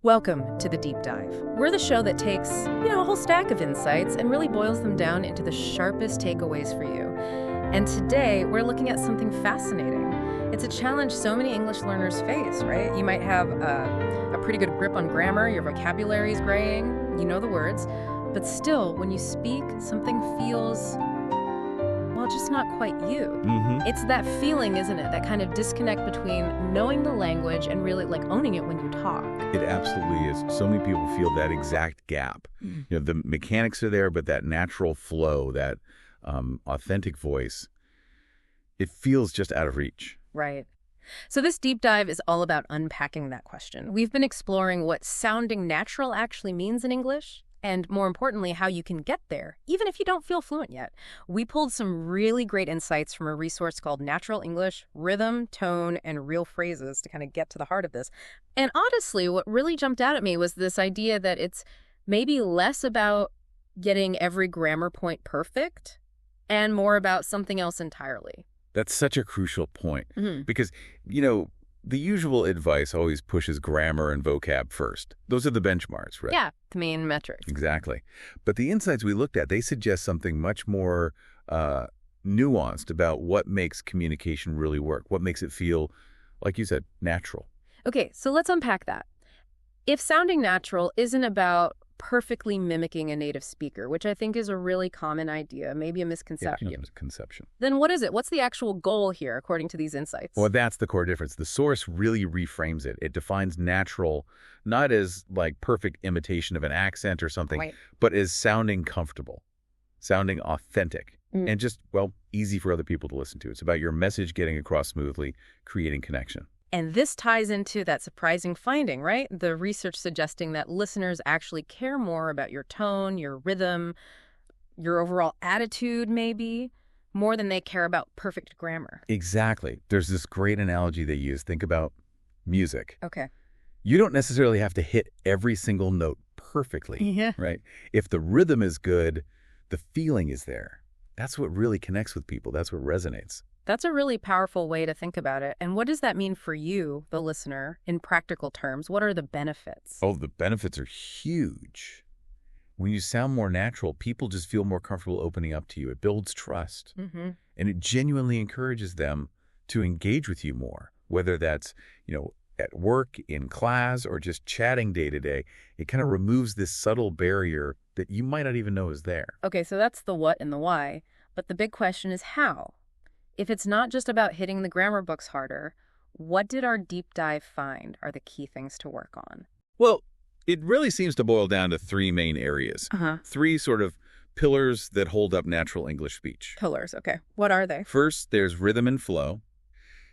Welcome to The Deep Dive. We're the show that takes, a whole stack of insights and really boils them down into the sharpest takeaways for you. And today, we're looking at something fascinating. It's a challenge so many English learners face, right? You might have a pretty good grip on grammar, your vocabulary's graying, you know the words, but still, when you speak, something feels, well, just not quite you. It's that feeling, isn't it? That kind of disconnect between knowing the language and really owning it when you talk. It absolutely is. So many people feel that exact gap. The mechanics are there, but that natural flow, that authentic voice, it feels just out of reach. Right. So this deep dive is all about unpacking that question. We've been exploring what sounding natural actually means in English, and more importantly, how you can get there, even if you don't feel fluent yet. We pulled some really great insights from a resource called Natural English, Rhythm, Tone, and Real Phrases to kind of get to the heart of this. And honestly, what really jumped out at me was this idea that it's maybe less about getting every grammar point perfect and more about something else entirely. That's such a crucial point because, the usual advice always pushes grammar and vocab first. Those are the benchmarks, right? Yeah, the main metrics. Exactly. But the insights we looked at, they suggest something much more nuanced about what makes communication really work, what makes it feel, like you said, natural. Okay, so let's unpack that. If sounding natural isn't about perfectly mimicking a native speaker, which I think is a really common idea, maybe a misconception. Yeah, misconception. Then what is it? What's the actual goal here, according to these insights? Well, that's the core difference. The source really reframes it. It defines natural not as perfect imitation of an accent or something, Right. but as sounding comfortable, sounding authentic, and just, easy for other people to listen to. It's about your message getting across smoothly, creating connection. And this ties into that surprising finding, right? The research suggesting that listeners actually care more about your tone, your rhythm, your overall attitude, maybe, more than they care about perfect grammar. Exactly. There's this great analogy they use. Think about music. Okay. You don't necessarily have to hit every single note perfectly, Yeah. right? If the rhythm is good, the feeling is there. That's what really connects with people. That's what resonates. That's a really powerful way to think about it. And what does that mean for you, the listener, in practical terms? What are the benefits? Oh, the benefits are huge. When you sound more natural, people just feel more comfortable opening up to you. It builds trust. And it genuinely encourages them to engage with you more, whether that's, at work, in class, or just chatting day to day. It kind of removes this subtle barrier that you might not even know is there. Okay, so that's the what and the why. But the big question is how? If it's not just about hitting the grammar books harder, what did our deep dive find are the key things to work on? Well, it really seems to boil down to three main areas. Three sort of pillars that hold up natural English speech. Pillars, okay. What are they? First, there's rhythm and flow.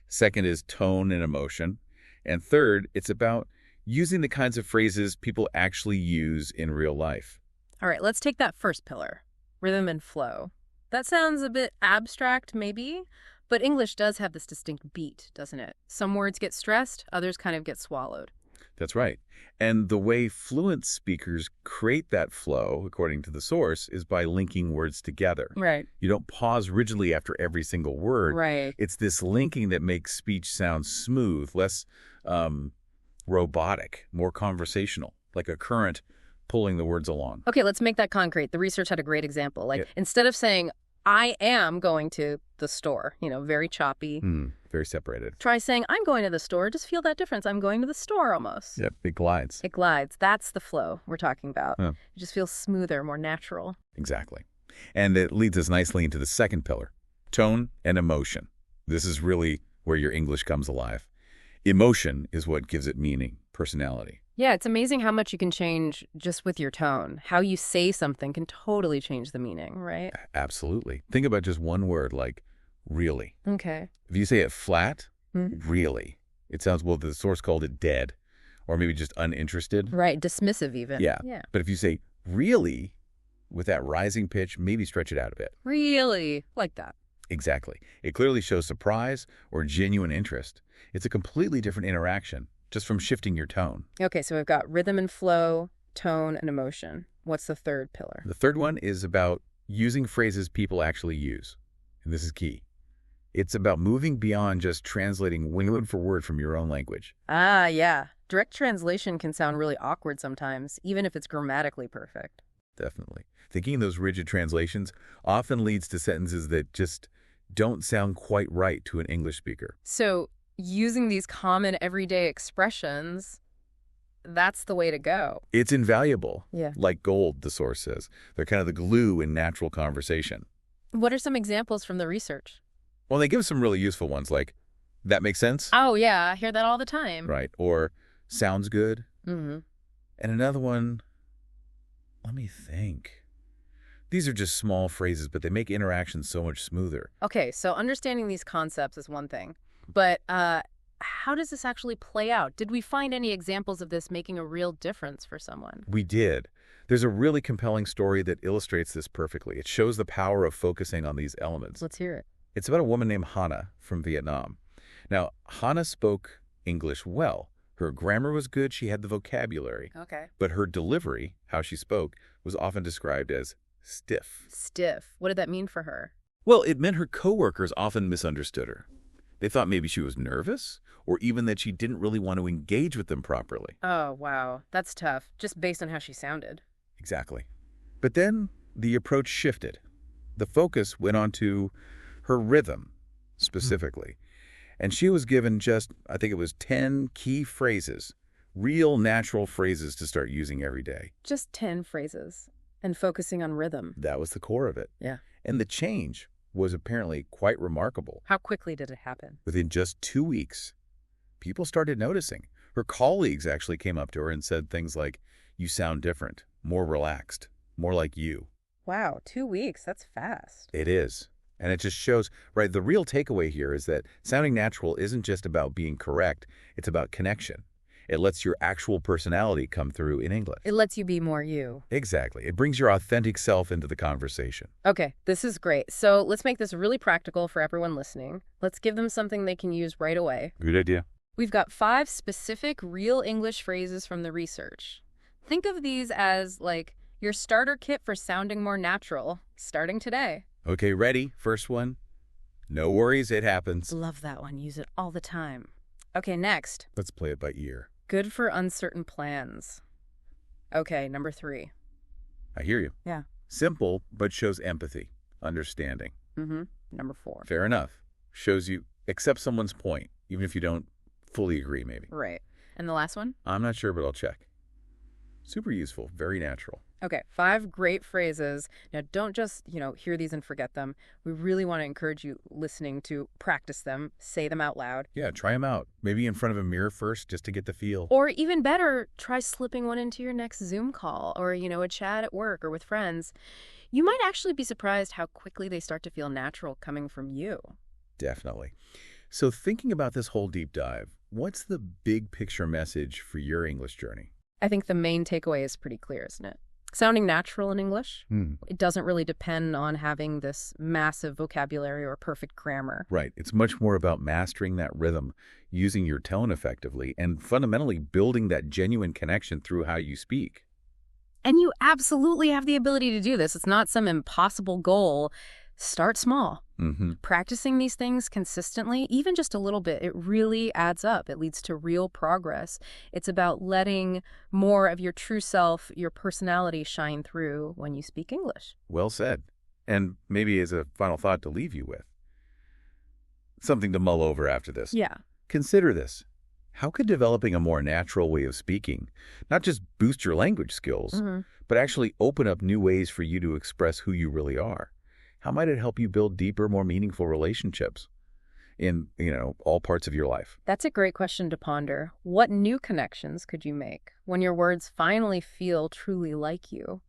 Second is tone and emotion. And third, it's about using the kinds of phrases people actually use in real life. All right, let's take that first pillar, rhythm and flow. That sounds a bit abstract, maybe, but English does have this distinct beat, doesn't it? Some words get stressed, others kind of get swallowed. That's right. And the way fluent speakers create that flow, according to the source, is by linking words together. Right. You don't pause rigidly after every single word. Right. It's this linking that makes speech sound smooth, less robotic, more conversational, like a current pulling the words along. Okay, let's make that concrete. The research had a great example. Instead of saying, I am going to the store, very choppy. Very separated. Try saying, I'm going to the store. Just feel that difference. I'm going to the store almost. Yep, it glides. It glides. That's the flow we're talking about. Yeah. It just feels smoother, more natural. Exactly. And it leads us nicely into the second pillar, tone and emotion. This is really where your English comes alive. Emotion is what gives it meaning, personality. Yeah, it's amazing how much you can change just with your tone. How you say something can totally change the meaning, right? Absolutely. Think about just one word like really. Okay. If you say it flat, really, it sounds, the source called it dead or maybe just uninterested. Right, dismissive even. Yeah. But if you say really with that rising pitch, maybe stretch it out a bit. Really? Like that. Exactly. It clearly shows surprise or genuine interest. It's a completely different interaction just from shifting your tone. Okay, so we've got rhythm and flow, tone, and emotion. What's the third pillar? The third one is about using phrases people actually use. And this is key. It's about moving beyond just translating word for word from your own language. Ah, yeah. Direct translation can sound really awkward sometimes, even if it's grammatically perfect. Definitely. Thinking those rigid translations often leads to sentences that just don't sound quite right to an English speaker. So using these common everyday expressions, that's the way to go. It's invaluable. Yeah. Like gold, the source says. They're kind of the glue in natural conversation. What are some examples from the research? Well, they give some really useful ones like, that makes sense? Oh, yeah, I hear that all the time. Right. Or, sounds good. Mm-hmm. And another one, let me think. These are just small phrases, but they make interactions so much smoother. Okay, so understanding these concepts is one thing, but how does this actually play out? Did we find any examples of this making a real difference for someone? We did. There's a really compelling story that illustrates this perfectly. It shows the power of focusing on these elements. Let's hear it. It's about a woman named Hannah from Vietnam. Now, Hannah spoke English well. Her grammar was good, she had the vocabulary. Okay. But her delivery, how she spoke, was often described as stiff. Stiff. What did that mean for her? Well, it meant her coworkers often misunderstood her. They thought maybe she was nervous, or even that she didn't really want to engage with them properly. Oh, wow. That's tough, just based on how she sounded. Exactly. But then the approach shifted. The focus went on to her rhythm, specifically. And she was given just, I think it was 10 key phrases, real natural phrases to start using every day. Just 10 phrases. And focusing on rhythm. That was the core of it. Yeah. And the change was apparently quite remarkable. How quickly did it happen? Within just 2 weeks, people started noticing. Her colleagues actually came up to her and said things like, "You sound different, more relaxed, more like you." Wow, 2 weeks. That's fast. It is. And it just shows, right, the real takeaway here is that sounding natural isn't just about being correct, it's about connection. It lets your actual personality come through in English. It lets you be more you. Exactly. It brings your authentic self into the conversation. Okay, this is great. So let's make this really practical for everyone listening. Let's give them something they can use right away. Good idea. We've got 5 specific real English phrases from the research. Think of these as, like, your starter kit for sounding more natural, starting today. Okay, ready? First one. No worries, it happens. Love that one. Use it all the time. Okay, next. Let's play it by ear. Good for uncertain plans. Okay, number 3. I hear you. Yeah. Simple, but shows empathy, understanding. Number 4. Fair enough. Shows you accept someone's point, even if you don't fully agree, maybe. Right. And the last one? I'm not sure, but I'll check. Super useful, very natural. Okay, 5 great phrases. Now, don't just, hear these and forget them. We really want to encourage you listening to practice them, say them out loud. Yeah, try them out. Maybe in front of a mirror first, just to get the feel. Or even better, try slipping one into your next Zoom call or, a chat at work or with friends. You might actually be surprised how quickly they start to feel natural coming from you. Definitely. So thinking about this whole deep dive, what's the big picture message for your English journey? I think the main takeaway is pretty clear, isn't it? Sounding natural in English, it doesn't really depend on having this massive vocabulary or perfect grammar. Right. It's much more about mastering that rhythm, using your tone effectively, and fundamentally building that genuine connection through how you speak. And you absolutely have the ability to do this. It's not some impossible goal. Start small. Practicing these things consistently, even just a little bit, it really adds up. It leads to real progress. It's about letting more of your true self, your personality shine through when you speak English. Well said. And maybe as a final thought to leave you with, something to mull over after this. Yeah. Consider this. How could developing a more natural way of speaking not just boost your language skills, but actually open up new ways for you to express who you really are? How might it help you build deeper, more meaningful relationships in, all parts of your life? That's a great question to ponder. What new connections could you make when your words finally feel truly like you?